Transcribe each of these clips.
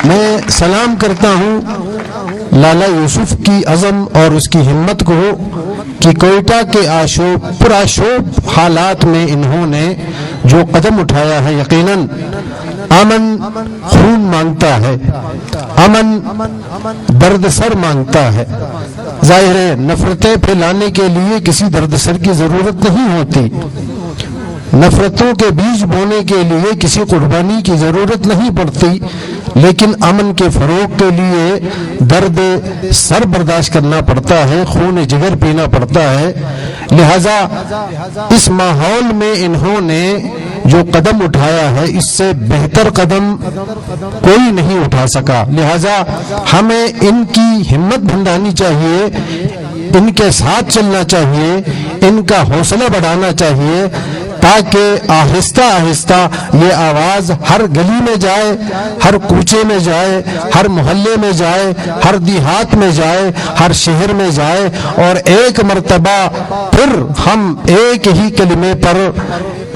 میں سلام کرتا ہوں لالا یوسف کی عزم اور اس کی ہمت کو کہ کوئٹہ کے پرآشوب حالات میں انہوں نے جو قدم اٹھایا ہے، یقیناً امن خون مانگتا ہے، امن درد سر مانگتا ہے۔ ظاہر ہے نفرتیں پھیلانے کے لیے کسی درد سر کی ضرورت نہیں ہوتی، نفرتوں کے بیج بونے کے لیے کسی قربانی کی ضرورت نہیں پڑتی، لیکن امن کے فروغ کے لیے درد سر برداشت کرنا پڑتا ہے، خون جگر پینا پڑتا ہے۔ لہذا اس ماحول میں انہوں نے جو قدم اٹھایا ہے، اس سے بہتر قدم کوئی نہیں اٹھا سکا۔ لہذا ہمیں ان کی ہمت بندھانی چاہیے، ان کے ساتھ چلنا چاہیے، ان کا حوصلہ بڑھانا چاہیے، تاکہ آہستہ آہستہ یہ آواز ہر گلی میں جائے، ہر کوچے میں جائے، ہر محلے میں جائے، ہر دیہات میں جائے، ہر شہر میں جائے، اور ایک مرتبہ پھر ہم ایک ہی کلمے پر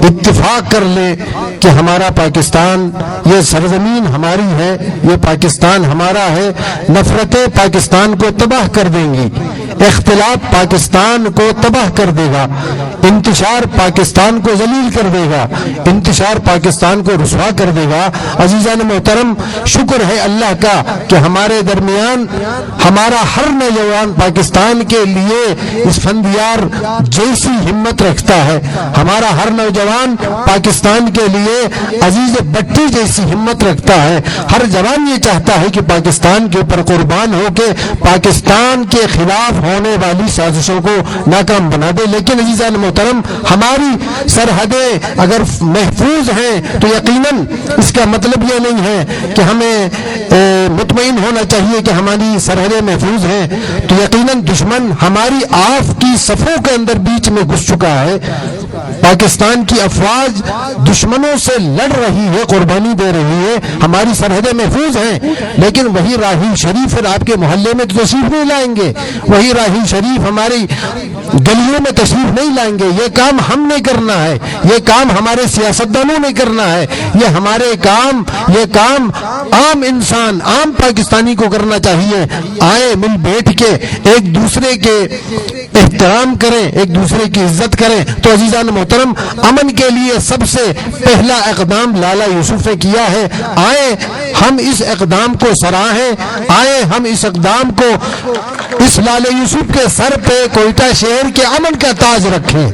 اتفاق کر لیں کہ ہمارا پاکستان، یہ سرزمین ہماری ہے، یہ پاکستان ہمارا ہے۔ نفرتیں پاکستان کو تباہ کر دیں گی، اختلاف پاکستان کو تباہ کر دے گا، انتشار پاکستان کو ذلیل کر دے گا، انتشار پاکستان کو رسوا کر دے گا۔ عزیزان محترم، شکر ہے اللہ کا کہ ہمارے درمیان ہمارا ہر نوجوان پاکستان کے لیے اسفندیار جیسی ہمت رکھتا ہے، ہمارا ہر نوجوان پاکستان کے لیے عزیز بٹی جیسی ہمت رکھتا ہے۔ ہر جوان یہ چاہتا ہے کہ پاکستان کے اوپر قربان ہو کے پاکستان کے خلاف ہونے والی سازشوں کو ناکام بنا دے۔ لیکن عزیزان محترم، ہماری سرحدیں اگر محفوظ ہیں تو یقیناً اس کا مطلب یہ نہیں ہے کہ ہمیں مطمئن ہونا چاہیے کہ ہماری سرحدیں محفوظ ہیں، تو یقیناً دشمن ہماری آف کی صفوں کے اندر بیچ میں گھس چکا ہے۔ پاکستان کی افواج دشمنوں سے لڑ رہی ہے، قربانی دے رہی ہے، ہماری سرحدیں محفوظ ہیں، لیکن وہی راحیل شریف پھر آپ کے محلے میں تو تشریف نہیں لائیں گے، وہی راحیل شریف ہماری گلیوں میں تشریف نہیں لائیں گے۔ یہ کام ہم نے کرنا ہے، یہ کام ہمارے سیاستدانوں نے کرنا ہے، یہ کام عام انسان، عام پاکستانی کو کرنا چاہیے۔ آئیں مل بیٹھ کے ایک دوسرے کے احترام کریں، ایک دوسرے کی عزت کریں۔ تو عزیزان محترم، امن کے لیے سب سے پہلا اقدام لالا یوسف نے کیا ہے۔ آئیں ہم اس اقدام کو سراہیں، آئیں ہم اس اقدام کو اس لالا یوسف کے سر پہ کوئٹہ شہر کے امن کا تاج رکھیں۔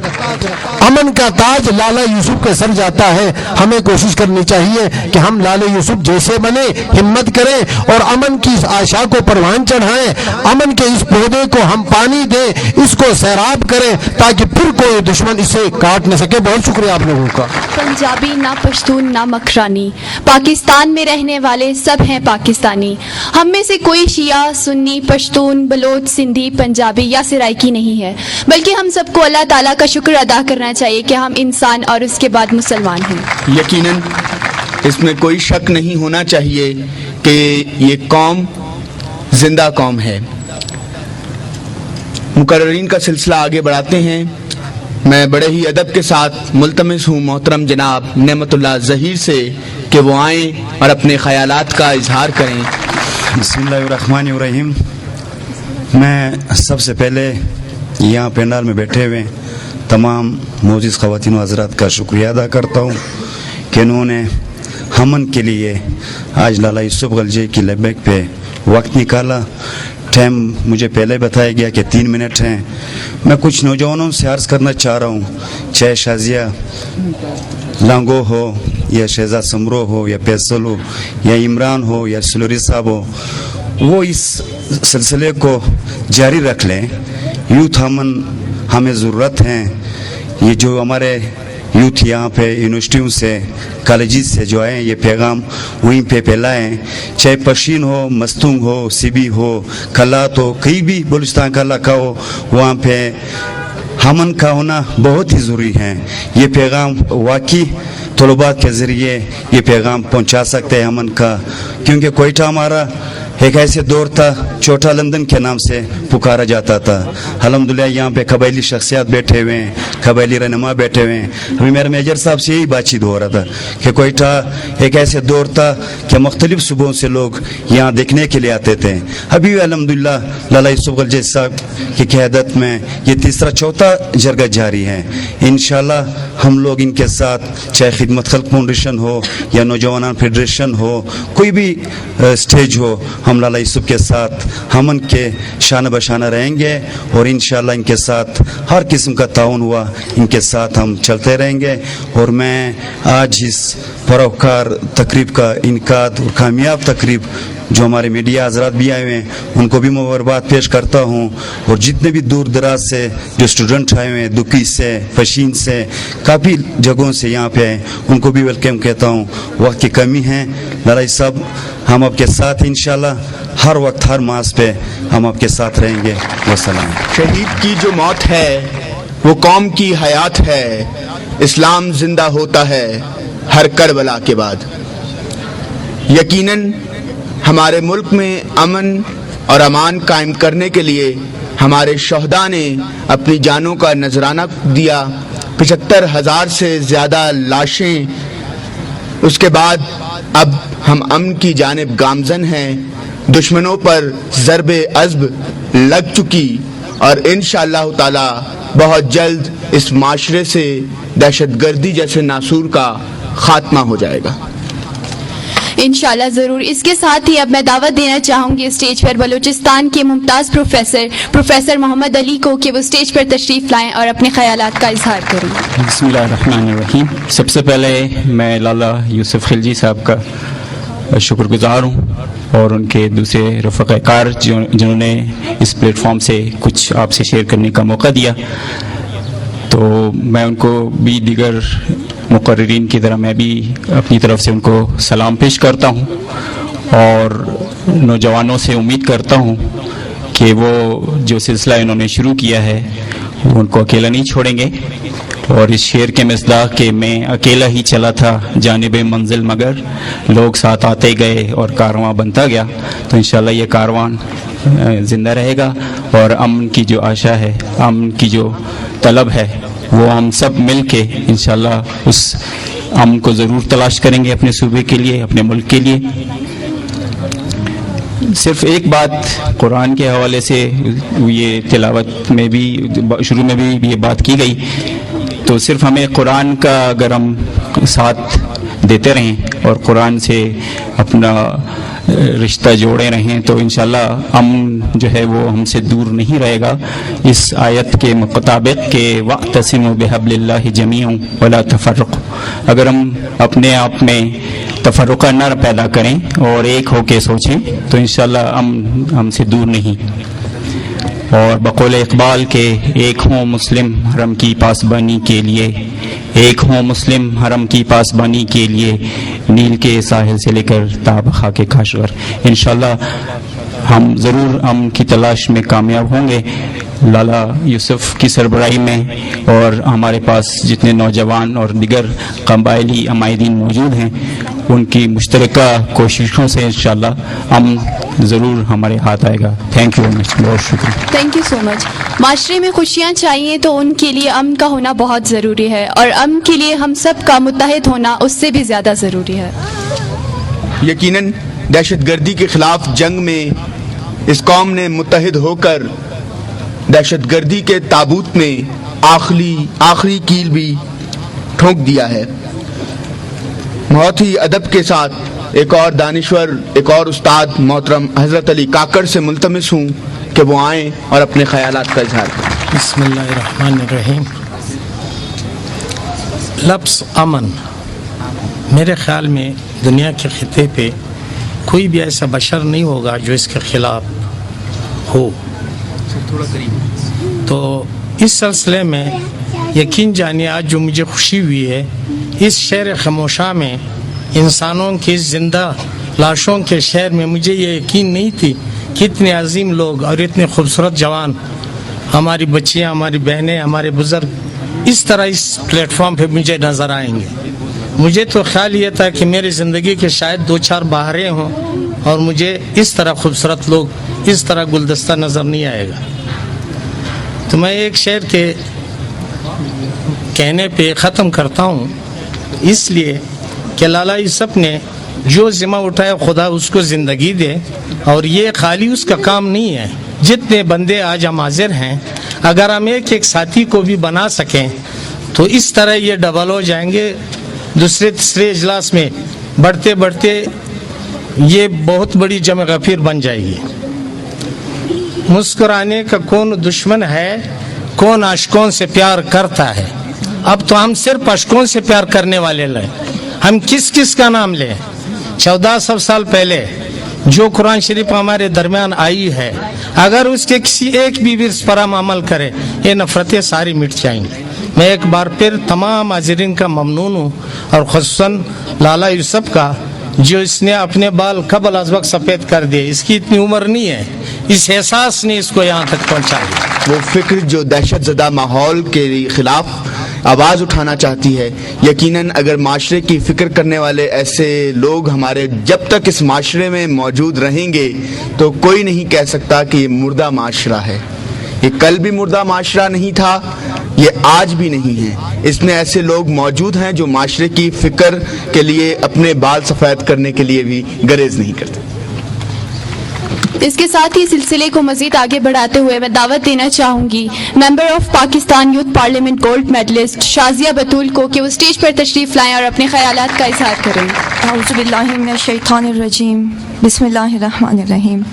امن کا تاج لالا یوسف کے سر جاتا ہے۔ ہمیں کوشش کرنی چاہیے کہ ہم لالا یوسف جیسے بنے، ہمت کریں اور امن کی اس آشا کو پروان چڑھائیں، امن کے اس پودے کو ہم پانی دیں، اس کو سیراب کریں تاکہ پھر کوئی دشمن اسے کاٹ نہ سکے۔ بہت شکریہ آپ لوگوں کا۔ پنجابی نہ پشتون نہ مکرانی، پاکستان میں رہنے والے سب ہیں پاکستانی۔ ہم میں سے کوئی شیعہ، سنی، پشتون، بلوچ، سندھی، پنجابی یا سرائکی نہیں ہے، بلکہ ہم سب کو اللہ تعالیٰ کا شکر ادا کرنا چاہیے کہ ہم انسان اور اس کے بعد مسلمان ہیں۔ یقیناً اس میں کوئی شک نہیں ہونا چاہیے کہ یہ قوم زندہ قوم ہے۔ مقررین کا سلسلہ آگے بڑھاتے ہیں۔ میں بڑے ہی ادب کے ساتھ ملتمس ہوں محترم جناب نعمت اللہ ظہیر سے کہ وہ آئیں اور اپنے خیالات کا اظہار کریں۔ بسم اللہ الرحمن الرحیم۔ میں سب سے پہلے یہاں پینڈال میں بیٹھے ہوئے تمام معزز خواتین و حضرات کا شکریہ ادا کرتا ہوں کہ انہوں نے امن کے لیے آج لالا یوسف غلجی کی لیبیک پہ وقت نکالا۔ ٹائم مجھے پہلے بتایا گیا کہ 3 منٹ ہیں۔ میں کچھ نوجوانوں سے عرض کرنا چاہ رہا ہوں، چاہے شازیہ لانگو ہو یا شہزاد سمرو ہو یا فیصل ہو یا عمران ہو یا سلوری صاحب ہو، وہ اس سلسلے کو جاری رکھ لیں۔ یوتھ امن ہمیں ضرورت ہے۔ یہ جو ہمارے یوتھ یہاں پہ یونیورسٹیوں سے، کالجز سے جو آئے ہیں، یہ پیغام وہیں پہ پھیلائیں، چاہے پشین ہو، مستونگ ہو، سیبی ہو، کلات ہو، کہیں بھی بلوچستان کا علاقہ ہو، وہاں پہ امن کا ہونا بہت ہی ضروری ہے۔ یہ پیغام واقعی طلباء کے ذریعے یہ پیغام پہنچا سکتے ہیں امن کا، کیونکہ کوئٹہ ہمارا ایک ایسے دور تھا چھوٹا لندن کے نام سے پکارا جاتا تھا. الحمدللہ یہاں پہ قبائلی شخصیات بیٹھے ہوئے ہیں, قبائلی رہنما بیٹھے ہوئے ہیں. ابھی میرے میجر صاحب سے یہی بات چیت ہو رہا تھا کہ کوئٹہ ایک ایسے دور تھا کہ مختلف صوبوں سے لوگ یہاں دیکھنے کے لیے آتے تھے. ابھی الحمدللہ لالا یوسف غلجی صاحب کی قیادت میں یہ تیسرا چوتھا جرگہ جاری ہے. انشاءاللہ ہم لوگ ان کے ساتھ, چاہے خدمت خلق فاؤنڈیشن ہو یا نوجوانان فیڈریشن ہو, کوئی بھی اسٹیج ہو, ہم لالا یوسف کے ساتھ ہم ان کے شانہ بشانہ رہیں گے اور انشاءاللہ ان کے ساتھ ہر قسم کا تعاون ہوا ان کے ساتھ ہم چلتے رہیں گے. اور میں آج اس پروکار تقریب کا انعقاد اور کامیاب تقریب جو ہمارے میڈیا حضرات بھی آئے ہوئے ہیں ان کو بھی مبارکباد پیش کرتا ہوں, اور جتنے بھی دور دراز سے جو اسٹوڈنٹ آئے ہوئے ہیں, دکی سے, فشین سے, کافی جگہوں سے یہاں پہ آئے, ان کو بھی ویلکم کہتا ہوں. وقت کی کمی ہے لالا صاحب, ہم آپ کے ساتھ انشاءاللہ ہر وقت ہر ماس پہ ہم آپ کے ساتھ رہیں گے. والسلام. شہید کی جو موت ہے وہ قوم کی حیات ہے, اسلام زندہ ہوتا ہے ہر کربلا کے بعد. یقیناً ہمارے ملک میں امن اور امان قائم کرنے کے لیے ہمارے شہداء نے اپنی جانوں کا نذرانہ دیا. 75,000 سے زیادہ لاشیں, اس کے بعد اب ہم امن کی جانب گامزن ہیں. دشمنوں پر ضرب عزب لگ چکی اور انشاءاللہ تعالی بہت جلد اس معاشرے سے دہشت گردی جیسے ناسور کا خاتمہ ہو جائے گا انشاءاللہ ضرور. اس کے ساتھ ہی اب میں دعوت دینا چاہوں گی اسٹیج پر بلوچستان کے ممتاز پروفیسر محمد علی کو کہ وہ اسٹیج پر تشریف لائیں اور اپنے خیالات کا اظہار کریں. بسم اللہ الرحمن الرحیم. سب سے پہلے میں لالا یوسف خلجی صاحب کا شکر گزار ہوں اور ان کے دوسرے رفقا کار جنہوں نے اس پلیٹ فارم سے کچھ آپ سے شیئر کرنے کا موقع دیا. تو میں ان کو بھی دیگر مقررین کی طرح میں بھی اپنی طرف سے ان کو سلام پیش کرتا ہوں, اور نوجوانوں سے امید کرتا ہوں کہ وہ جو سلسلہ انہوں نے شروع کیا ہے وہ ان کو اکیلا نہیں چھوڑیں گے. اور اس شعر کے مصداق کہ میں اکیلا ہی چلا تھا جانب منزل مگر لوگ ساتھ آتے گئے اور کارواں بنتا گیا, تو انشاءاللہ یہ کاروان زندہ رہے گا. اور امن کی جو آشا ہے, امن کی جو طلب ہے, وہ ہم سب مل کے انشاءاللہ اس امن کو ضرور تلاش کریں گے اپنے صوبے کے لیے, اپنے ملک کے لیے. صرف ایک بات قرآن کے حوالے سے, یہ تلاوت میں بھی شروع میں بھی یہ بات کی گئی, تو صرف ہمیں قرآن کا اگر ہم ساتھ دیتے رہیں اور قرآن سے اپنا رشتہ جوڑے رہیں تو انشاءاللہ امن جو ہے وہ ہم سے دور نہیں رہے گا. اس آیت کے مطابق کہ وَاعْتَصِمُوا بِحَبْلِ اللَّهِ جَمِيعًا وَلَا تَفَرَّقُوا, اگر ہم اپنے آپ میں تفرقہ نہ پیدا کریں اور ایک ہو کے سوچیں تو انشاءاللہ امن ہم سے دور نہیں. اور بقول اقبال کے ایک ہوں مسلم حرم کی پاسبانی کے لیے, ایک ہوں مسلم حرم کی پاسبانی کے لیے, نیل کے ساحل سے لے کر تاب خاک کاشغر. انشاءاللہ ہم ضرور امن کی تلاش میں کامیاب ہوں گے لالا یوسف کی سربراہی میں, اور ہمارے پاس جتنے نوجوان اور دیگر قبائلی عمائدین موجود ہیں ان کی مشترکہ کوششوں سے انشاءاللہ امن ضرور ہمارے ہاتھ آئے گا. تھینک یو مچ, بہت شکریہ. تھینک یو سو مچ. معاشرے میں خوشیاں چاہیے تو ان کے لیے امن کا ہونا بہت ضروری ہے, اور امن کے لیے ہم سب کا متحد ہونا اس سے بھی زیادہ ضروری ہے. یقیناً دہشت گردی کے خلاف جنگ میں اس قوم نے متحد ہو کر دہشت گردی کے تابوت میں آخری کیل بھی ٹھونک دیا ہے. بہت ہی ادب کے ساتھ ایک اور دانشور, ایک اور استاد محترم حضرت علی کاکڑ سے ملتمس ہوں کہ وہ آئیں اور اپنے خیالات کا اظہار کریں. بسم اللہ الرحمن الرحیم. لفظ امن میرے خیال میں دنیا کے خطے پہ کوئی بھی ایسا بشر نہیں ہوگا جو اس کے خلاف ہو. تو اس سلسلے میں یقین جانیے آج جو مجھے خوشی ہوئی ہے, اس شہر خاموشہ میں انسانوں کی زندہ لاشوں کے شہر میں مجھے یہ یقین نہیں تھی کہ اتنے عظیم لوگ اور اتنے خوبصورت جوان, ہماری بچیاں, ہماری بہنیں, ہمارے بزرگ اس طرح اس پلیٹ فارم پہ مجھے نظر آئیں گے. मुझे तो ख्याल ये था कि मेरी ज़िंदगी के शायद 2-4 बहारें हों और मुझे इस तरह खूबसूरत लोग, इस तरह गुलदस्ता नज़र नहीं आएगा। तो मैं एक शेर के कहने पे ख़त्म करता हूँ, इसलिए कि लाला यूसुफ ने जो ज़िम्मा उठाया खुदा उसको ज़िंदगी दे, और ये खाली उसका काम नहीं है। जितने बंदे आज हम हाजिर हैं, अगर हम एक साथी को भी बना सकें तो इस तरह ये डबल हो जाएंगे। दूसरे तीसरे इजलास में बढ़ते बढ़ते ये बहुत बड़ी जम गफीर बन जाएगी। मुस्कुराने का कौन दुश्मन है, कौन आशिकों से प्यार करता है। अब तो हम सिर्फ आशिकों से प्यार करने वाले हैं। हम किस किस का नाम लें? 1400 साल पहले जो कुरान शरीफ हमारे दरमियान आई है, अगर उसके किसी एक भी विर्स पर हम अमल करें, ये नफरतें सारी मिट जाएंगी। मैं एक बार फिर तमाम हाजिरीन का ममनून हूँ, और खुसूसन लाला यूसुफ का, जो इसने अपने बाल कबल अज वक्त सफ़ेद कर दिए। इसकी इतनी उम्र नहीं है, इस एहसास ने इसको यहाँ तक पहुँचाया। वो फिक्र जो दहशत ज़दा माहौल के खिलाफ आवाज़ उठाना चाहती है, यकीनन अगर माशरे की फ़िक्र करने वाले ऐसे लोग हमारे जब तक इस माशरे में मौजूद रहेंगे तो कोई नहीं कह सकता कि ये मुर्दा माशरा है। ये कल भी मुर्दा माशरा नहीं था, ये आज भी नहीं है। इसमें ऐसे लोग मौजूद हैं जो माशरे की फ़िक्र के लिए अपने बाल सफ़ेद करने के लिए भी गरेज नहीं करते। इसके साथ ही सिलसिले को मजीद आगे बढ़ाते हुए मैं दावत देना चाहूँगी member of Pakistan youth parliament gold medallist Shazia Batool को कि वो स्टेज पर तशरीफ़ लाएं और अपने ख़यालात का इज़हार करें। औज़ुबिल्लाहि मिनश्शैतानिर्रजीम, बिस्मिल्लाहिर्रहमानिर्रहीम।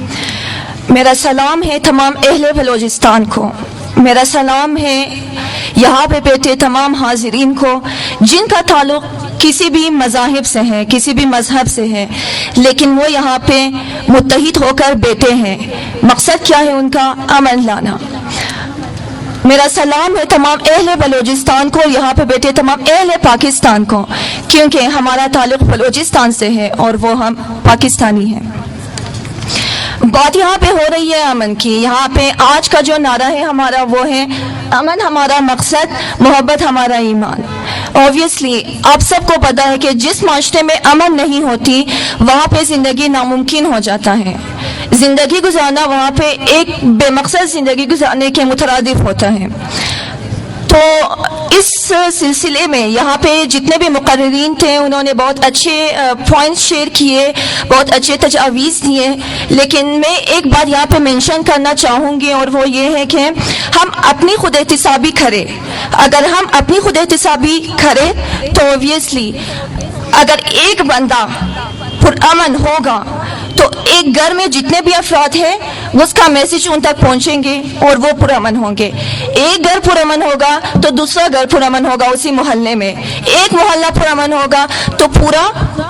मेरा सलाम है तमाम अहले बलोचिस्तान को, मेरा सलाम है यहाँ पे बैठे तमाम हाजिरीन को जिनका ताल्लुक़ किसी भी मज़ाहिब से है, किसी भी मज़हब से है, लेकिन वो यहाँ पे मुत्तहिद होकर बैठे हैं। मकसद क्या है उनका? अमन लाना। मेरा सलाम है तमाम अहले बलोचिस्तान को, यहाँ पे बैठे तमाम अहले पाकिस्तान को, क्योंकि हमारा ताल्लुक़ बलोचिस्तान से है और वो हम पाकिस्तानी हैं। बात यहाँ पे हो रही है अमन की। यहाँ पे आज का जो नारा है हमारा वो है अमन हमारा मकसद, मोहब्बत हमारा ईमान। ऑब्वियसली आप सबको पता है कि जिस माशरे में अमन नहीं होती वहाँ पे ज़िंदगी नामुमकिन हो जाता है। ज़िंदगी गुजारना वहाँ पे एक बेमकसद ज़िंदगी गुजारने के मुतरादिफ होता है। तो इस सिलसिले में यहाँ पे जितने भी मुकर्रिरीन थे उन्होंने बहुत अच्छे पॉइंट्स शेयर किए, बहुत अच्छे तजावीज़ दिए, लेकिन मैं एक बात यहाँ पे मेंशन करना चाहूँगी और वो ये है कि हम अपनी खुद एहतिसाबी करें। अगर हम अपनी खुद एहतिसाबी करें तो ऑब्वियसली अगर एक बंदा पुरअमन होगा तो एक घर में जितने भी अफराद हैं उसका मैसेज उन तक पहुंचेंगे और वो पुरअमन होंगे। एक घर पुरअमन होगा तो दूसरा घर पुरअमन होगा उसी मोहल्ले में, एक मोहल्ला पुरअमन होगा तो पूरा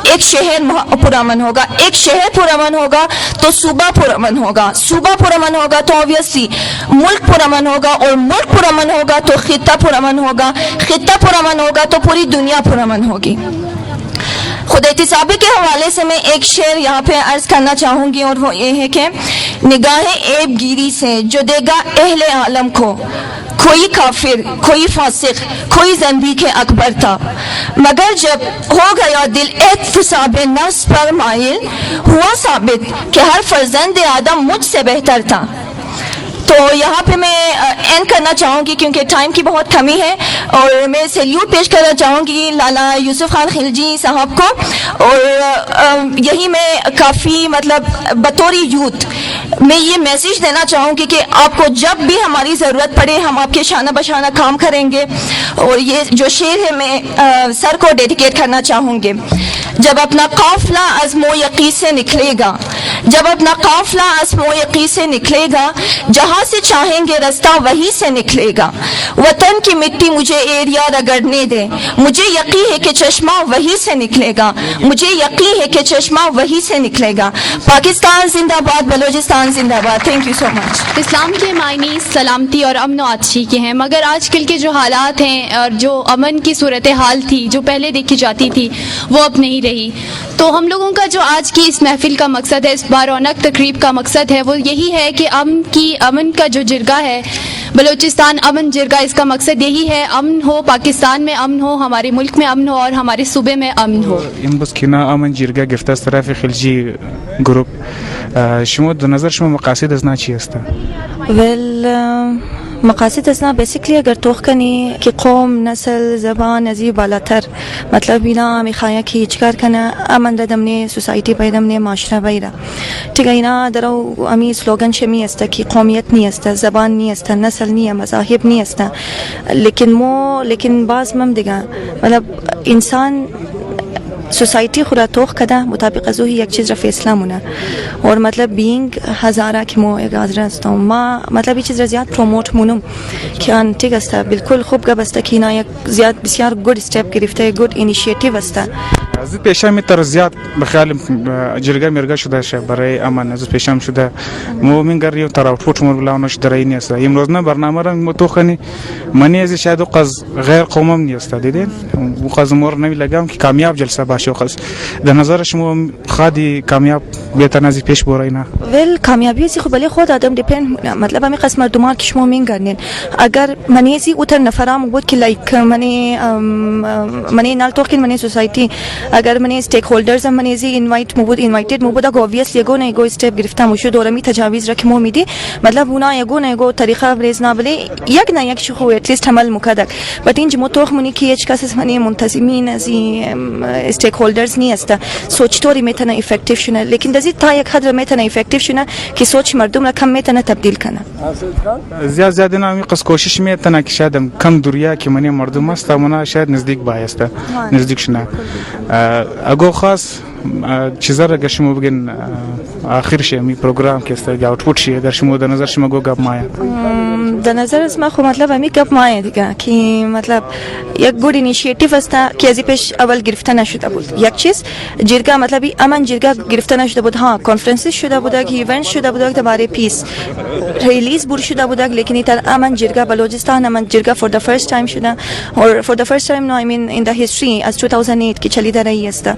एक शहर पुरअमन होगा, एक शहर पुरअमन होगा तो सूबा पुरअमन होगा, सूबा पुरअमन होगा तो ऑब्वियसली मुल्क पुरअमन होगा, और मुल्क पुरअमन होगा तो खित्ता पुरअमन होगा, खित्ता पुरअमन होगा तो पूरी दुनिया पुरअमन होगी। खुद एहतिसाबी के हवाले से मैं एक शेर यहाँ पे अर्ज करना चाहूँगी और वो ये है कि निगाहें ऐब गिरी से जो देगा अहले आलम को, कोई काफिर, कोई फासिक, कोई ज़ंदीक़ अकबर था, मगर जब हो गया दिल एहतिसाब नफ्स पर माइल, हुआ साबित कि हर फर्जंद आदम मुझसे बेहतर था। तो यहाँ पे मैं एंड करना चाहूँगी क्योंकि टाइम की बहुत कमी है, और मैं सैल्यूट पेश करना चाहूँगी लाला यूसुफ खान खिलजी साहब को। और यही मैं काफ़ी मतलब बतौरी यूथ मैं ये मैसेज देना चाहूँगी कि आपको जब भी हमारी ज़रूरत पड़े हम आपके शाना बशाना काम करेंगे। और ये जो शेर है मैं सर को डेडिकेट करना चाहूँगी। जब अपना काफिला अज़्मो यक़ीन से निकलेगा, जब अपना काफिला अज़्मो यक़ीन से निकलेगा, जहाँ से चाहेंगे रास्ता वहीं से निकलेगा। वतन की मिट्टी मुझे एरिया रगड़ने दे, मुझे यकीन है कि चश्मा वहीं से निकलेगा, मुझे यकीन है कि चश्मा वहीं से निकलेगा। पाकिस्तान जिंदाबाद, बलूचिस्तान जिंदाबाद। Thank you so much. Islam के मायने सलामती और अमन आतशी के हैं, मगर आजकल के जो हालात हैं और जो अमन की सूरत हाल थी जो पहले देखी जाती थी वो अब नहीं रही। तो हम लोगों का जो आज की इस महफिल का मकसद है, इस बारौनक तकरीब का मकसद है, वो यही है कि अमन का जो जिरगा है बलूचिस्तान अमन जिरगा इसका मकसद यही है, अमन हो, पाकिस्तान में अमन हो, हमारे मुल्क में अमन हो और हमारे सूबे में अमन हो. امروز کنا امن جرگه گفته از طرف خلجی گروپ. شما در نظر شما مقاصد از چی هستند؟ مقاصد ازنا بیسیکلی اگر توخ کنی که قوم نسل زبان ازی بالاتر مطلب اینا میخواه که چکار کنه امن دمنه سوسایتی پیدمنه معاشره بیره تیگه اینا درو امی سلوگن شمی است که قومیت نی است، زبان نی است، نسل نی، مذاهب نی است، لیکن باز مم دیگه مطلب انسان سوسایتی خورا توخ کده مطابق از اوهی یک چیز را فیصله مونه اور مطلب بینگ هزاره که ما اگازره استم ما مطلب این چیز را زیاد پروموت مونم که آن تیگ است بالکل خوب گب است که اینا یک زیاد بسیار گود استپ گرفته، گود اینیشیتیو است. از پیشم تر زیاد بخیال جرگه مرگا شده شه برای امن از پیشم شده مومن گریو تر اوتپوت مور بلاونش درای نیست. امروز نه برنامه را متوخنی منی از شاید قز غیر قومم نیست دیدین و قز مور نمی لگام که کامیاب جلسه باشه قز در نظر شما خادی کامیاب بهتر از پیش برای نه ول کامیابی سی خو بلی خود آدم دیپند مطلب همی قسم مردمان که شما مینگرنین اگر منی سی اوتر نفرام بود که لایک منی نال توخین منی سوسایتی اگر منی اسٹیک هولدرز هم منی زی اینوایتد مو بود اگه obviously اگه نه استپ گرفتم وشو دورمی تجاویز را که مو میدی مطلب اونا اگه طریقه بریز نابلی یک نه یک شو اتلیست عمل مکدک بٹ این جمو توخ منی که هیچ کس منی منتظمین از اسٹیک هولدرز نیست سوچ طوری میتونه افکتیو شونه لیکن دزی تا یک حد میتونه افکتیو شونه که سوچ مردم را کم میتونه تبدیل کنه زیاد نه می قص کوشش میتونه که شاید کم دوریا که منی مردم است منا شاید نزدیک بایست نزدیک شونه اگه خاص چیزا را شما بگین آخر شه می پروگرام که است اوتپوت شه اگر شما در نظر شما گو گپ مایا در نظر از ما خو مطلب همی گپ مایا دیگه که مطلب یک گود اینیشیتیو است که ازی پیش اول گرفته نشده بود یک چیز جرگه مطلب امن جرگه گرفته نشده بود ها کانفرنس شده بود که ایونت شده بود درباره پیس ریلیز بور شده بود لیکن تر امن جرگه بلوچستان امن جرگه فور the first time شده اور for the first time no I mean in the history از 2008 که چلیده رही است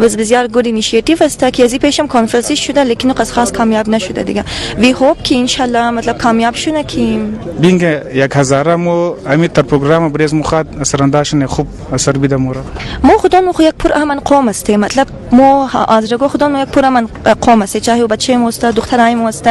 بس بسیار گود اینیشیتیو است که ازی پیشم کانفرنس شده لیکن قص خاص کامیاب نشده دیگه وی هوپ که ان شاء الله مطلب کامیاب شونه که بینگ یک هزاره مو امی تر پروگرام بریز مخاد اثرانداش خوب اثر بیده مورا مو خودمون خو یک پر امن قوم است مطلب مو از رگو خودمون یک پر امن قوم است چاهی بچه مو است دخترای مو است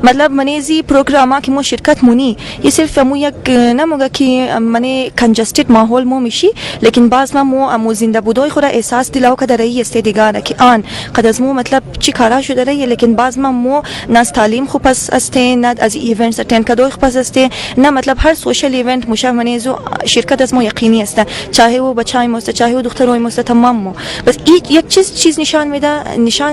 مطلب منیزی پروگراما که مو شرکت مونی یہ صرف مو یک نموگه که منی کنجستید ماحول مو میشی لیکن باز مو زنده بودای خود احساس دلاو که درایی است دیگه که آن قد از مو مطلب چی کارا شده رही لیکن باز مو ناس تعلیم خوب است نه از ایونتس اتند کدوی خوب است نه مطلب هر سوشل ایونت مشابه منیزو شرکت از مو یقینی است چاهی و بچای مو است چاهی و دخترای مو است تمام مو بس یک چیز نشان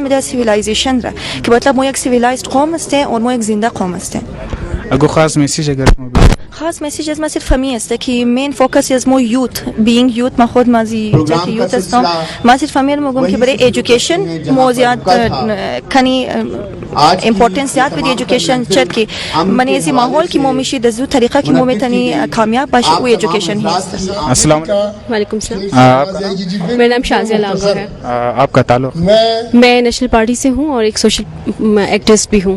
میده سیویلایزیشن را که مطلب مو یک سیویلایزد قوم است و مو یک زنده قوم است اگه خاص میسیج اگر خاص میسیج از ما صرف همی است که مین فوکس از مو یوت بینگ یوت ما خود مازی که یوت هستم ما صرف همی میگم که برای ایژوکیشن مو زیاد کنی امپورتنس زیاد بدی ایژوکیشن چت که من ایسی ماحول کی مو میشی دزو طریقه کی مو میتونی کامیاب باشی او ایژوکیشن ہی است. السلام وعلیکم السلام. میرا نام شازیہ لاغر ہے. آپ کا تعلق؟ میں نیشنل پارٹی سے ہوں اور ایک سوشل ایکٹیوسٹ بھی ہوں.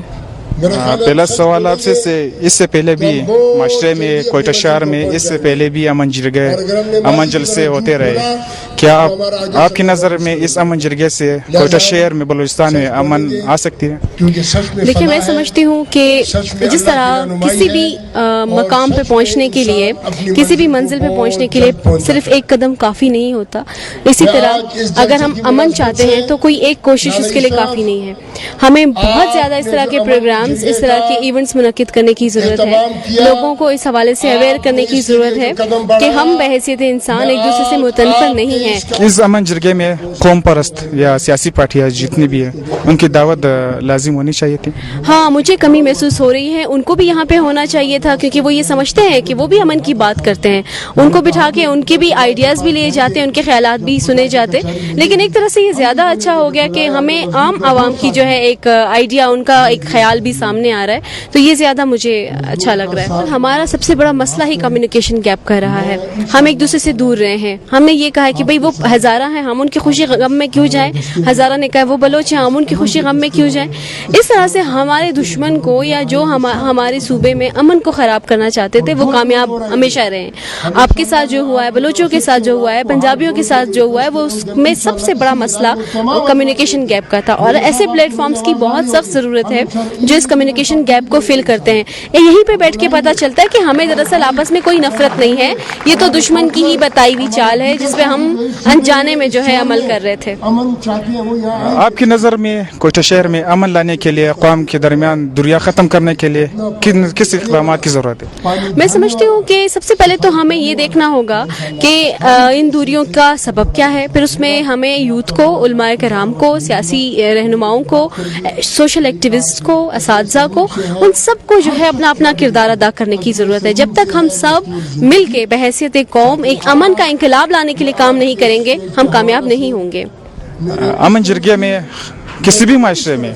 پہلا سوال آپ سے اس سے پہلے بھی معاشرے میں کوئٹہ شہر میں اس سے پہلے بھی امن جرگے امن جلسے ہوتے رہے. کیا آپ کی نظر میں اس امن جرگے سے کوئٹہ شہر میں بلوچستان میں امن آ سکتی ہے؟ دیکھیے میں سمجھتی ہوں کہ جس طرح کسی بھی مقام پہ پہنچنے کے لیے کسی بھی منزل پہ پہنچنے کے لیے صرف ایک قدم کافی نہیں ہوتا, اسی طرح اگر ہم امن چاہتے ہیں تو کوئی ایک کوشش اس کے لیے کافی نہیں ہے. ہمیں بہت زیادہ اس طرح کے پروگرامز اس طرح کے ایونٹس منعقد کرنے کی ضرورت ہے. لوگوں کو اس حوالے سے اویئر کرنے کی ضرورت ہے کہ ہم بحیثیت انسان ایک دوسرے سے متنفر نہیں ہیں. اس امن جرگے میں قوم پرست یا سیاسی پارٹیاں جتنی بھی ہیں ان کی دعوت لازم ہونی چاہیے تھی. ہاں مجھے کمی محسوس ہو رہی ہے. ان کو بھی یہاں پہ ہونا چاہیے تھا کیونکہ وہ یہ سمجھتے ہیں کہ وہ بھی امن کی بات کرتے ہیں. ان کو بٹھا کے ان کے بھی آئیڈیاز بھی لیے جاتے, ان کے خیالات بھی سنے جاتے. لیکن ایک طرح سے یہ زیادہ اچھا ہو گیا کہ ہمیں عام عوام کی جو ہے ایک آئیڈیا, ان کا ایک خیال بھی सामने आ रहा है, तो ये ज़्यादा मुझे अच्छा लग रहा है. हमारा सबसे बड़ा मसला ही कम्युनिकेशन गैप का रहा है. हम एक दूसरे से दूर रहे हैं. हमने ये कहा है कि भाई वो हज़ारा हैं, हम उनकी खुशी गम में क्यों जाएं. हज़ारा ने कहा वो बलोच हैं, हम उनकी खुशी गम में क्यों जाएं. इस तरह से हमारे दुश्मन को या जो हमारे सूबे में अमन को ख़राब करना चाहते थे वो कामयाब हमेशा रहे. आपके साथ जो हुआ है, बलोचों के साथ जो हुआ है, पंजाबियों के साथ जो हुआ है, वो उसमें सबसे बड़ा मसला कम्युनिकेशन गैप का था. और ऐसे प्लेटफॉर्म्स की बहुत सख्त ज़रूरत है जो इस कम्युनिकेशन गैप को फिल करते हैं. यहीं पे बैठ के पता चलता है कि हमें दरअसल आपस में कोई नफरत नहीं है, ये तो दुश्मन की ही बताई हुई चाल है जिस पे हम अनजाने में जो है अमल कर रहे थे. आपकी नज़र में कोयटा शहर में अमन लाने के लिए, अक़वाम के दरमियान दुरिया ख़त्म करने के लिए किस इक़दामात की ज़रूरत है? मैं समझती हूँ कि सबसे पहले तो हमें ये देखना होगा कि इन दूरियों का सबब क्या है. फिर उसमें हमें यूथ को, उलमाए कराम को, सियासी रहनुमाओं को, सोशल एक्टिविस्ट को, असातिज़ा को, उन सब को जो है अपना अपना किरदार अदा करने की ज़रूरत है. जब तक हम सब मिल के बहैसियत कौम एक अमन का इंकलाब लाने के लिए काम नहीं करेंगे, हम कामयाब नहीं होंगे. अमन जरगिया में किसी भी माशरे में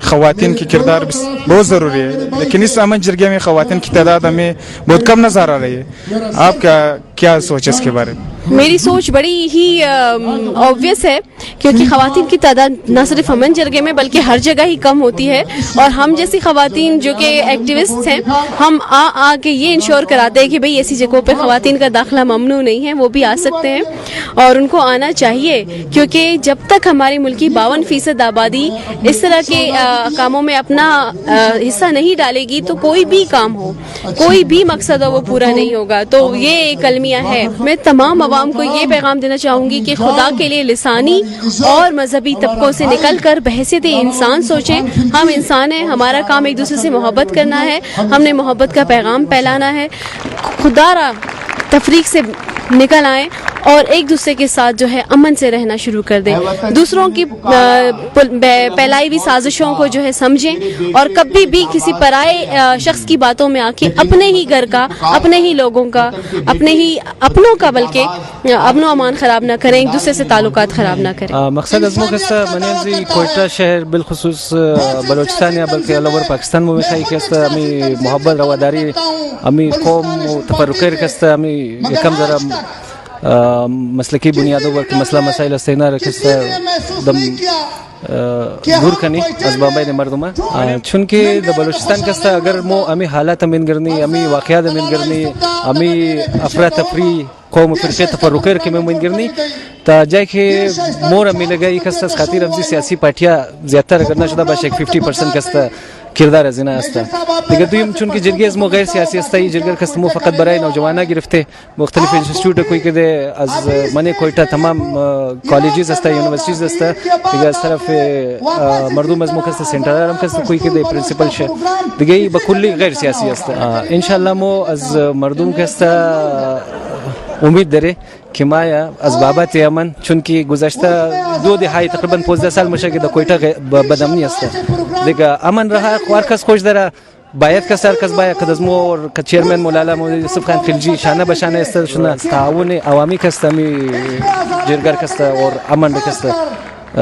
ख़वातीन की किरदार बहुत ज़रूरी है, लेकिन इस अमन जरगिया में ख़वातीन की तादाद हमें बहुत कम नज़र आ रही है. आपका क्या सोच है इसके बारे में? मेरी सोच बड़ी ही ऑब्वियस है, क्योंकि ख़वातीन की तादाद न सिर्फ अमन जरगे में बल्कि हर जगह ही कम होती है. और हम जैसी ख़वातीन जो कि एक्टिविस्ट हैं, हम आके ये इंश्योर कराते हैं कि भाई ऐसी जगहों पे ख़वातीन का दाखिला ममनू नहीं है, वो भी आ सकते हैं और उनको आना चाहिए. क्योंकि जब तक हमारी मुल्क की 52% आबादी इस तरह के कामों में अपना हिस्सा नहीं डालेगी तो कोई भी काम हो, कोई भी मकसद हो, वो पूरा नहीं होगा. तो ये एक अलमिया है. मैं तमाम आवाम को ये पैगाम देना चाहूँगी कि खुदा के लिए लिसानी और मजहबी तबकों से निकल कर बहैसियत इंसान सोचें. हम इंसान हैं, हमारा काम एक दूसरे से मोहब्बत करना है, हमने मोहब्बत का पैगाम फैलाना है. खुदारा तफरीक से निकल आएँ और एक दूसरे के साथ जो है अमन से रहना शुरू कर दें. दूसरों की फैलाई हुई साजिशों को जो है समझें और कभी भी किसी पराए शख्स की बातों में आके अपने ही घर का, अपने ही लोगों का, अपनों का बल्कि अमनो अमान ख़राब ना करें, एक दूसरे से ताल्लुकात ख़राब ना करें. मकसद अजमो कस्ता मनेजी कोयटा शहर बिलखुसूस बलोचिस्तान या बल्कि अल ओवर पाकिस्तान में खाई कस्ता हमें मोहब्बत रवादारी हमें कौम तफरुकर कस्ता हमें एकम जरा मसलकी बुनियादों पर मसला मसाइल अस्तेना रखस्ता दम दूर कनी असबाबाई ने मर्दमा चुनके द बलूचिस्तान कस्ता अगर मो अमी हालात अमीन करनी, अमी वाक़यात अमीन करनी, अमी अफरा तफरी कौम फिरक़े तफरुकर के में अमीन करनी ता जाए कि मोर अमी लगा ये कस्ता खातिर अमजी सियासी पार्टियाँ ज़्यादा करना शुदा बाश 50% कस्ता किरदार ज़िना अस्ता. लेकिन तो चुन की जरगेज़ मो गैर सियासी अस्ता ही जरगर कस्मो फ़कत बराए नौजवाना गिरफ्ते मुख्तलिफ इंस्टीट्यूट कोई के दे अज मने कोयटा तमाम कॉलेजेस अस्ता, यूनिवर्सिटीज़ अस्ता. लेकिन इस तरफ मर्दूम अज़मो कस्ता सेंटर आराम कस्ता कोई के दे प्रिंसिपल शे लेकिन बकुल्ली गैर सियासी अस्ता. इंशाल्लाह मो अज मर्दूम कस्ता उम्मीद दरे कि माया असबाबात अमन चूँकि गुज़श्ता 2 दिहाई तकरीबन 15 साल मुशक कोयटा बदमनी अस्ता. देखा अमन रहा वारकस खोज दरा बायत का सर कस्बा कदमो और चेयरमैन मौलाना यूसुफ खान खिलजी शाना बशाना इस्तर शुना ताउन अवामी कस्ता मी जिरगर कस्ता और अमन कस्ता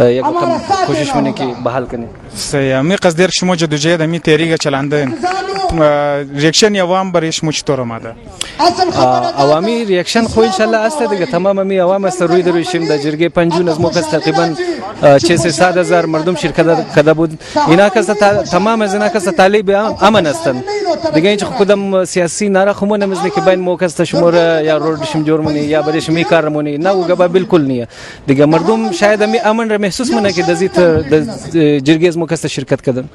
या कम कोशिश में की बहाल करने से हमें कसदेर शमो जदोजहद हमें तहरीक चलांदन रिएक्शन अवाम बरिश मुचतोर मादा अवामी रिएक्शन खो इंशाल्लाह आस्ते देगा तमाम हमें अवाम सरुई दरुशिम द जिरगे पंजू नज़मो कस तकरीबन 6 से 7 हज़ार मर्दम शिरकत कदबुद इना कस तमाम जना कस तालिब अमन अस्तन देगा च खुदम सियासी नारा खमो नमजने के बाइन मो कस शुमर या रोड शिम जोरमनी या बरिश मी कारमनी ना वो गबा बिल्कुल नहीं है देगा मर्दम शायद हमें अमन महसूस मना के दजीत जिरगेज मो कस शिरकत कदम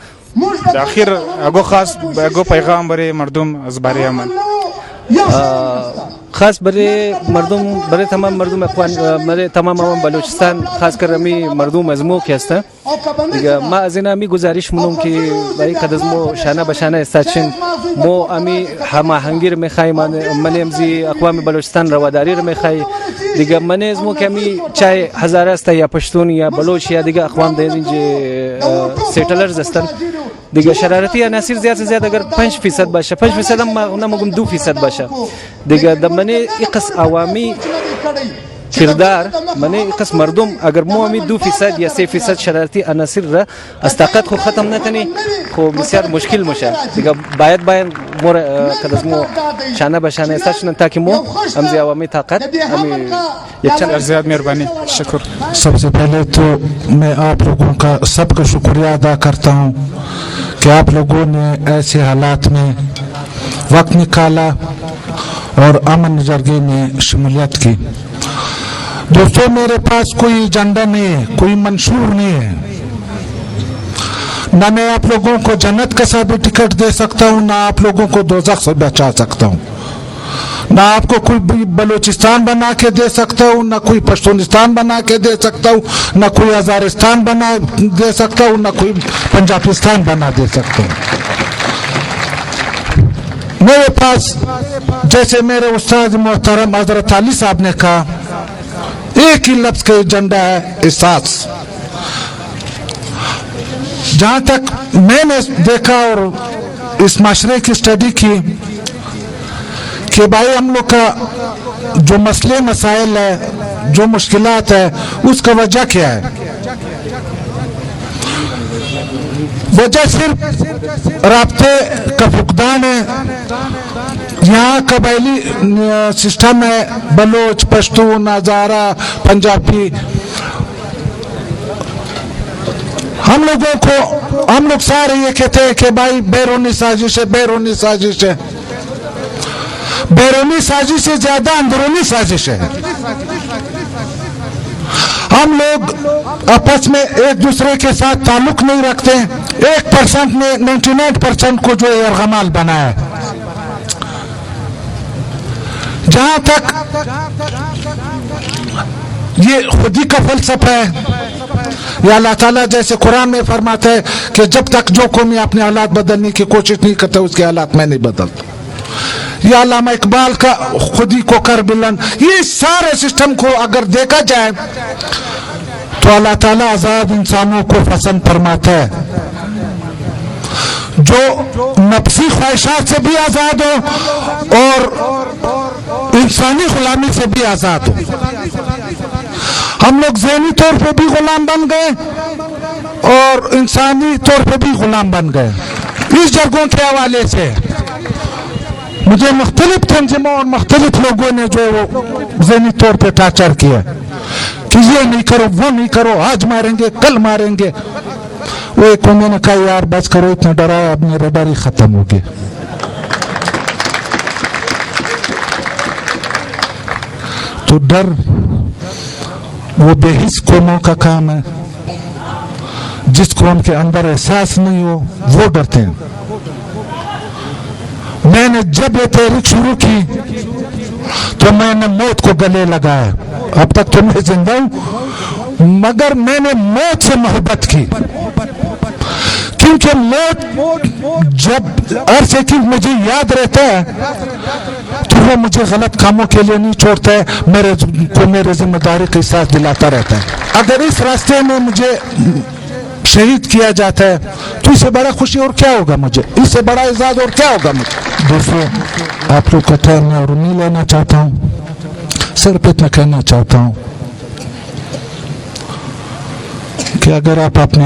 आखिर अगो खास अगो पैगाम बरे मर्दम अजबारे अमन खास बरे मर्दूम बरे तमाम मर्दूम अखवान मरे तमाम अवाम बलूचिस्तान खास कर अमी मर्दूम अजमो के हस्ता माँ अजिना अमी गुजारिश मुनुम की भाई कदमो शाना बशाना इस्ताचिन मो अमी हम हंगिर में खाई मने अमजी अक़वाम बलूचिस्तान रवादारी में खाई दिगा मने अजमो के अमी चाहे हज़ारा अस्ता या पश्तून या बलोच या दिगा अक़वाम दें जे सेटलर्स अस्तन दिगा शरारती अनासिर ज़्यादा से ज़्यादा अगर 5% बाशा 5% हम ना मगम 2% बाशा दिगा दमने इकस अवामी کردار منی قسم مردم اگر مو امی 2% یا 3% شرارتی عناصر را از طاقت خو ختم نکنی خو بسیار مشکل میشه دیگه. باید مور کدازمو شانه به شانه استاشن تاکہ مو امزی عوامی طاقت امی یکچند زیاد مہربانی شکر. سب سے پہلے تو میں آپ لوگوں کا سب کا شکریہ ادا کرتا ہوں کہ آپ لوگوں نے ایسے حالات میں وقت نکالا اور امن جرگے میں شمولیت کی. دوستوں میرے پاس کوئی ایجنڈا نہیں ہے, کوئی منشور نہیں ہے. نہ میں آپ لوگوں کو جنت کا سرٹیفکیٹ دے سکتا ہوں, نہ آپ لوگوں کو دوزخ سے بچا سکتا ہوں, نہ آپ کو کوئی بلوچستان بنا کے دے سکتا ہوں, نہ کوئی پشتونستان بنا کے دے سکتا ہوں, نہ کوئی ہزارستان بنا دے سکتا ہوں, نہ کوئی پنجابستان بنا دے سکتا ہوں. میرے پاس جیسے میرے استاد محترم حضرت علی صاحب نے کہا, ایک ہی لفظ کا ایجنڈا ہے, احساس. جہاں تک میں نے دیکھا اور اس معاشرے کی اسٹڈی کی کہ بھائی ہم لوگ کا جو مسئلے مسائل ہے, جو مشکلات ہے, اس کا وجہ کیا ہے؟ وجہ صرف رابطے کا فقدان ہے. یہاں قبائلی سسٹم ہے, بلوچ, پشتون, ہزارہ, پنجابی. ہم لوگ سارے یہ کہتے ہیں کہ بھائی بیرونی سازش ہے, بیرونی سازش ہے. بیرونی سازش سے زیادہ اندرونی سازش ہے. ہم لوگ آپس میں ایک دوسرے کے ساتھ تعلق نہیں رکھتے. 1% نے 99% کو جو یرغمال بنایا ہے. جہاں تک یہ خودی کا فلسفہ ہے, یا اللہ تعالیٰ جیسے قرآن میں فرماتا ہے کہ جب تک جو قومی اپنے حالات بدلنے کی کوشش نہیں کرتے اس کے حالات میں نہیں بدلتا. یا علامہ اقبال کا خودی کو کر بلند, یہ سارے سسٹم کو اگر دیکھا جائے تو اللہ تعالیٰ آزاد انسانوں کو پسند فرماتا ہے جو نفسی خواہشات سے بھی آزاد ہو اور انسانی غلامی سے بھی آزاد ہو. ہم لوگ ذہنی طور پہ بھی غلام بن گئے اور انسانی طور پہ بھی غلام بن گئے. اس جرگوں کے حوالے سے مجھے مختلف تنظیموں اور مختلف لوگوں نے جو ذہنی طور پہ ٹارچر کیا کہ یہ نہیں کرو, وہ نہیں کرو, آج ماریں گے, کل ماریں گے. وہ ایک میں نے کہا یار بس کرو, اتنا ڈرایا, اب میرا ڈر ہی ختم ہو گیا. تو ڈر وہ بے حس قوموں کا کام ہے. جس قوم کے اندر احساس نہیں ہو وہ ڈرتے ہیں. میں نے جب یہ تحریک شروع کی تو میں نے موت کو گلے لگایا. اب تک تو میں زندہ ہوں مگر میں نے موت سے محبت کی, کیونکہ موت جب عرصے کی مجھے یاد رہتا ہے تو وہ مجھے غلط کاموں کے لیے نہیں چھوڑتا ہے, میرے کو میرے ذمہ داری کا احساس دلاتا رہتا ہے. اگر اس راستے میں مجھے شہید کیا جاتا ہے تو اس سے بڑا خوشی اور کیا ہوگا مجھے, اس سے بڑا اعزاز اور کیا ہوگا مجھے. دوستوں آپ لوگ کا ٹائم میں اور نہیں لینا چاہتا ہوں, صرف اتنا کہنا چاہتا ہوں کہ اگر آپ اپنے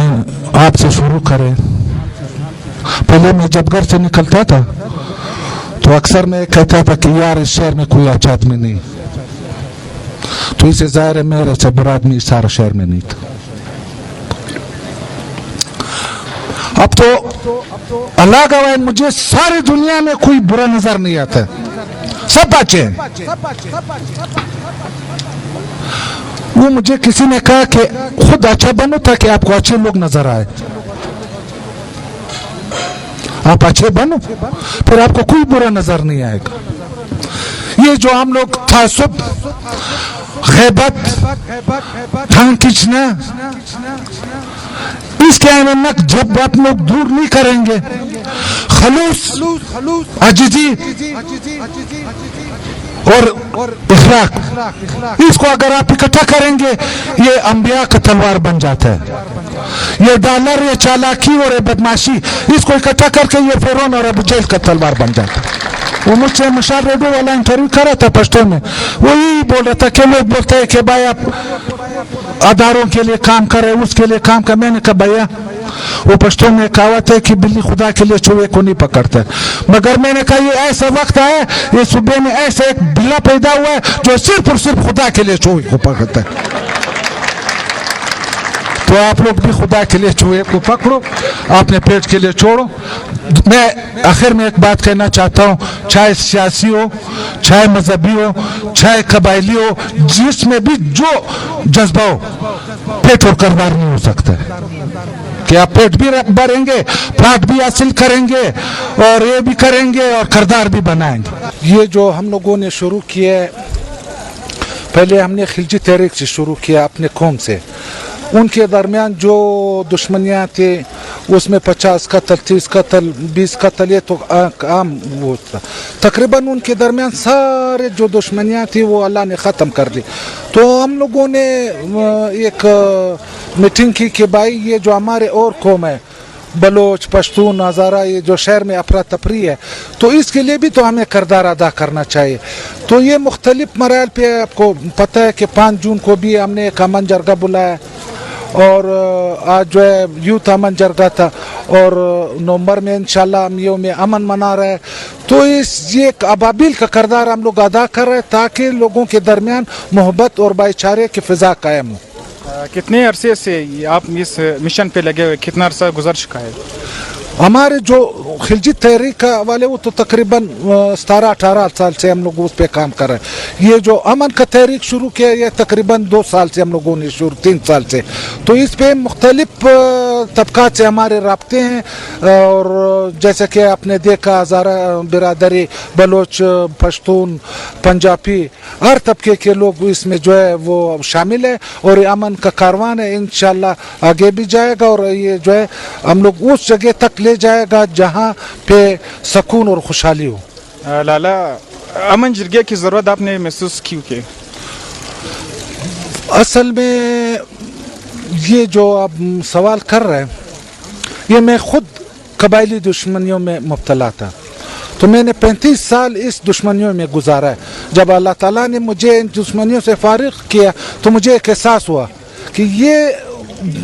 آپ سے شروع کریں. پہلے میں جب گھر سے نکلتا تھا تو اکثر میں کہتا تھا کہ یار اس شہر میں کوئی اچھا آدمی نہیں, تو اسے ظاہر ہے میرے سے برا آدمی اس سارے شہر میں نہیں تھا. اب تو اللہ گواہ مجھے ساری دنیا میں کوئی برا نظر نہیں آتا, سب اچھے ہیں. وہ مجھے کسی نے کہا کہ خود اچھا بنو تاکہ آپ کو اچھے لوگ نظر آئے. آپ اچھے بنو پھر آپ کو کوئی برا نظر نہیں آئے گا. یہ جو ہم لوگ تعصب, غیبت, ٹھانگ کھینچنا, اس کے انک جب آپ لوگ دور نہیں کریں گے, خلوص, عاجزی اور اخلاق, اس کو اگر آپ اکٹھا کریں گے یہ انبیاء کا تلوار بن جاتا ہے. یہ ڈالر, یہ چالاکی اور یہ بدماشی, اس کو اکٹھا کر کے یہ فرعون اور ابو جہل کا تلوار بن جاتا ہے. वो मुझसे मशाल रेडियो वाला इंटरव्यू कर रहा था पश्तो में, वही बोल रहा था कि लोग बोलते हैं कि भाई आप अदारों के लिए काम कर रहे, उसके लिए काम कर। मैंने कहा भैया वो पश्तो में कहावत है कि बिल्ली खुदा के लिए चूहे को नहीं पकड़ता, मगर मैंने कहा ये ऐसा वक्त है, ये सूबे में ऐसा एक बिल्ला पैदा हुआ है जो सिर्फ और सिर्फ खुदा के लिए चूहे को पकड़ता है। तो आप लोग भी खुदा के लिए चूहे को पकड़ो, अपने पेट के लिए छोड़ो। मैं आखिर में एक बात कहना चाहता हूँ, चाहे सियासी हो, चाहे मजहबी हो, चाहे कबायली हो, जिसमें भी जो जज्बा हो, पेट और करदार नहीं हो सकता है कि आप पेट भी भरेंगे, प्लाट भी हासिल करेंगे और ये भी करेंगे और करदार भी बनाएंगे। ये जो हम लोगों ने शुरू किया, पहले हमने खिलजी तहरीक से शुरू किया अपने कौम से। उनके दरमियान जो दुश्मनियाँ थे उसमें 50 कत्ल, 30 कत्ल, 20 कत्ल, ये तो आम वो था। तकरीबन उनके दरमियान सारे जो दुश्मनियाँ थी वो अल्लाह ने ख़त्म कर दी। तो हम लोगों ने एक मीटिंग की कि भाई ये जो हमारे और कौम है, बलोच, पश्तून, हज़ारा, ये जो शहर में अफरा तफरी है, तो इसके लिए भी तो हमें किरदार अदा करना चाहिए। तो ये मुख्तलिफ मराइल पे आपको पता है कि 5 जून को भी हमने एक अमन जरगा बुलाया और आज जो है यूथ अमन जरगा था और नवंबर में इंशाल्लाह हम यौम अमन मना रहे हैं। तो ये अबाबिल का किरदार हम लोग अदा कर रहे हैं ताकि लोगों के दरमियान मोहब्बत और भाईचारे की फ़िज़ा कायम हो। कितने अरसे से आप इस मिशन पे लगे हुए, कितना अरसा गुजर चुका है? हमारे जो खिलजी तहरीक वाले वो तो तकरीबन 17-18 साल से हम लोग उस पर काम कर रहे हैं। ये जो अमन का तहरीक शुरू किया ये तकरीबन 2 साल से हम लोगों ने 3 साल से। तो इस पे मुख्तलिफ तबकात से हमारे राब्ते हैं और जैसे कि आपने देखा हज़ारा बिरादरी, बलोच, पश्तून, पंजाबी, हर तबके के लोग इसमें जो है वो शामिल है और ये अमन का कारवान है, इंशाल्लाह आगे भी जाएगा और ये जो है हम लोग उस जगह तक ले जाएगा जहाँ पे सुकून और खुशहाली हो। लाला, अमन जरगे की ज़रूरत आपने महसूस क्यों की? असल में ये जो आप सवाल कर रहे हैं, ये मैं खुद कबायली दुश्मनियों में मुब्तला था, तो मैंने 35 साल इस दुश्मनियों में गुजारा है। जब अल्लाह ताला ने मुझे इन दुश्मनियों से फारिग किया तो मुझे एक एहसास हुआ कि ये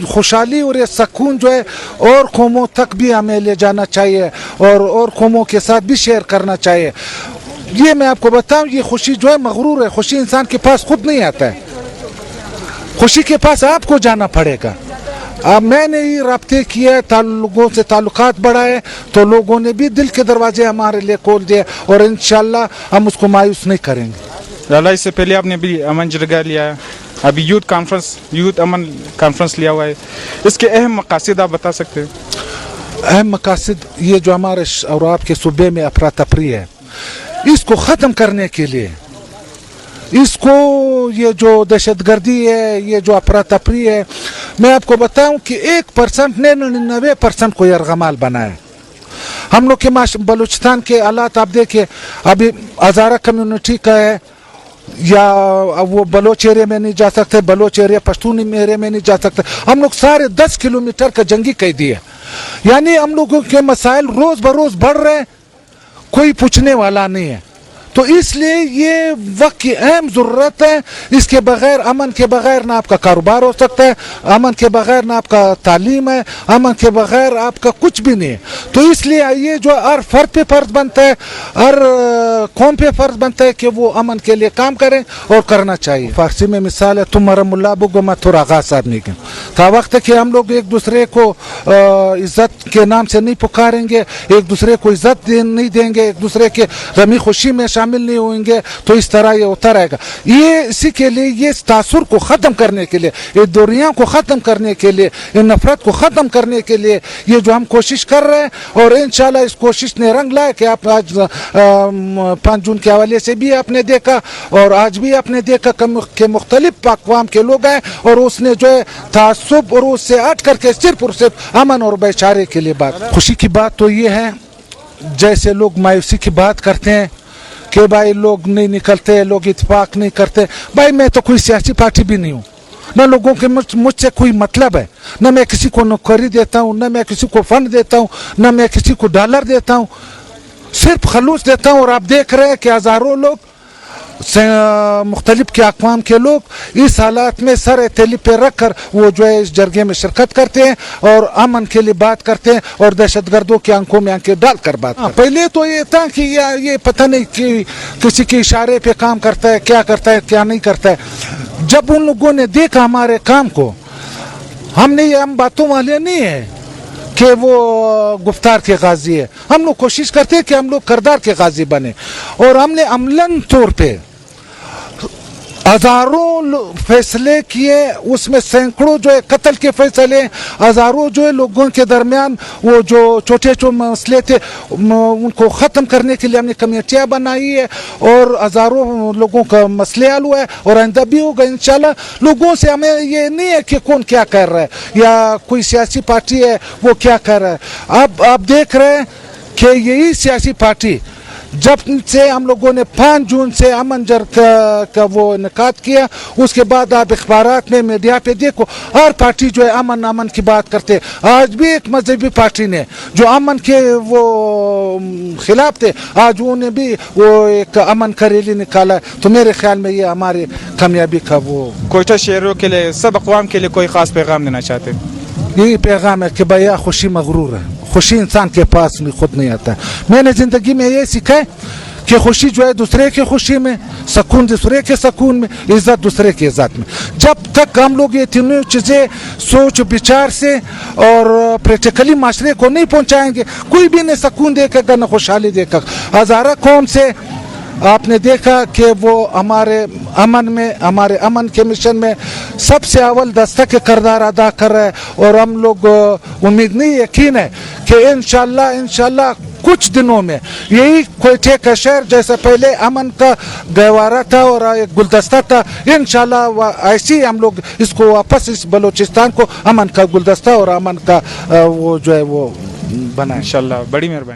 खुशहाली और ये सुकून जो है और कौमों तक भी हमें ले जाना चाहिए और कौमों के साथ भी शेयर करना चाहिए। ये मैं आपको बताऊं, ये खुशी जो है मगरूर है, खुशी इंसान के पास खुद नहीं आता है, खुशी के पास आपको जाना पड़ेगा। अब मैंने ये राब्ते किए, लोगों से ताल्लुकात बढ़ाए, तो लोगों ने भी दिल के दरवाजे हमारे लिए खोल दिए और इंशाल्लाह हम उसको मायूस नहीं करेंगे। लाला, इससे पहले आपने भी अमन जरगा लिया, अभी यूथ अमन कॉन्फ्रेंस लिया हुआ है, इसके अहम मकासद आप बता सकते हैं? अहम मकासद ये जो हमारे और आपके सूबे में अफरा तफरी है, इसको ख़त्म करने के लिए, इसको ये जो दहशतगर्दी है, ये जो अफरा तफरी है, मैं आपको बताऊं कि 1% ने 99% को यरगमाल बनाया। हम लोग के बलूचिस्तान के हालात आप देखिए, अभी हज़ारा कम्युनिटी का है या वो बलोच एरिया में नहीं जा सकते, बलोच एरिया पश्तून एरिया में नहीं जा सकते, हम लोग सारे 10 किलोमीटर का जंगी कैदी है। यानी हम लोगों के मसाइल रोज बरोज बढ़ रहे हैं, कोई पूछने वाला नहीं है। तो इसलिए ये वक्त की अहम ज़रूरत है। इसके बगैर, अमन के बगैर ना आपका कारोबार हो सकता है, अमन के बगैर ना आपका तालीम है, अमन के बगैर आपका कुछ भी नहीं है। तो इसलिए ये जो हर फर्द पे फर्ज बनता है, हर कौम पे फर्ज बनता है कि वो अमन के लिए काम करें और करना चाहिए। फारसी में मिसाल है, तुम्हारा मुल्ला बुगो मैं थोड़ा आगाज आदमी के था वक्त कि हम लोग एक दूसरे को इज्जत के नाम से नहीं पुकारेंगे, एक दूसरे को इज्जत नहीं देंगे, एक दूसरे के गमी खुशी में शामिल नहीं होंगे, तो इस तरह ये होता रहेगा। ये इसी के लिए, ये तासुर को ख़त्म करने के लिए, ये दूरियां को ख़त्म करने के लिए, इन नफरत को ख़त्म करने के लिए ये जो हम कोशिश कर रहे हैं, और इंशाल्लाह इस कोशिश ने रंग लाया कि आप आज 5 जून के हवाले से भी आपने देखा और आज भी आपने देखा कि मुख्तलिफ अक़वाम के लोग हैं और उसने जो है तासुब और उससे हट करके सिर्फ और सिर्फ अमन और भाईचारे के लिए बात। खुशी की बात तो ये है, जैसे लोग मायूसी की बात करते हैं कि भाई लोग नहीं निकलते, लोग इत्तेफाक नहीं करते, भाई मैं तो कोई सियासी पार्टी भी नहीं हूँ, न लोगों के मुझसे कोई मतलब है, न मैं किसी को नौकरी देता हूँ, न मैं किसी को फंड देता हूँ, न मैं किसी को डॉलर देता हूँ। सिर्फ खलूस देता हूँ और आप देख रहे हैं कि हज़ारों लोग मुख्तलिफ के अक़वाम के लोग इस हालात में सर एतली पे रख कर वो जो है इस जरगे में शिरकत करते हैं और अमन के लिए बात करते हैं और दहशतगर्दों की आंखों में आंखें डाल कर बात करते हैं। पहले तो ये था कि ये पता नहीं कि किसी के इशारे पे काम करता है, क्या करता है क्या नहीं करता है। जब उन लोगों ने देखा हमारे काम को, हमने ये हम बातों वाले नहीं है कि वो गुफ्तार के गाजी है, हम लोग कोशिश करते हैं कि हम लोग करदार के गाजी बने। और हमने अमलन तौर पे हजारों फैसले किए, उसमें सैकड़ों जो है कत्ल के फैसले, हजारों जो है लोगों के दरमियान वो जो छोटे छोटे मसले थे उनको ख़त्म करने के लिए हमने कमेटियाँ बनाई है और हजारों लोगों का मसले हल हुआ है और आइंदा भी होगा इंशाल्लाह। लोगों से हमें ये नहीं है कि कौन क्या कर रहा है या कोई सियासी पार्टी है वो क्या कर रहा है। अब आप देख रहे हैं कि यही सियासी पार्टी जब से हम लोगों ने 5 जून से अमन जर का वो इनकाद किया, उसके बाद आप अखबारात में मीडिया पे देखो हर पार्टी जो है अमन अमन की बात करते। आज भी एक मजहबी पार्टी ने जो अमन के वो खिलाफ थे, आज उन्होंने भी वो एक अमन का रैली निकाला है। तो मेरे ख्याल में ये हमारी कामयाबी का वो कोयटा शहरों के लिए, सब अक़वाम के लिए कोई ख़ास पैगाम देना चाहते हैं? यही पैगाम है कि भैया खुशी मगरूर है, खुशी इंसान के पास खुद नहीं आता है। मैंने ज़िंदगी में ये सीखा है कि खुशी जो है दूसरे की खुशी में, सुकून दूसरे के सुकून में, इज़्ज़त दूसरे की इज़्ज़त में। जब तक हम लोग ये तीनों चीज़ें सोच विचार से और प्रैक्टिकली माशरे को नहीं पहुँचाएंगे, कोई भी नहीं सुकून देखेगा न खुशहाली देखेगा। हज़ारा कौम से आपने देखा कि वो हमारे अमन के मिशन में सबसे अव्वल दस्तक के किरदार अदा कर रहे हैं और हम लोग उम्मीद नहीं, यकीन है कि इंशाल्लाह कुछ दिनों में यही कोयटे का शहर जैसे पहले अमन का गहवारा था और एक गुलदस्ता था, इंशाल्लाह ऐसे ही हम लोग इसको वापस इस बलूचिस्तान को अमन का गुलदस्ता और अमन का वो जो है वो बनाए। इंशाल्लाह, बड़ी मेहरबानी।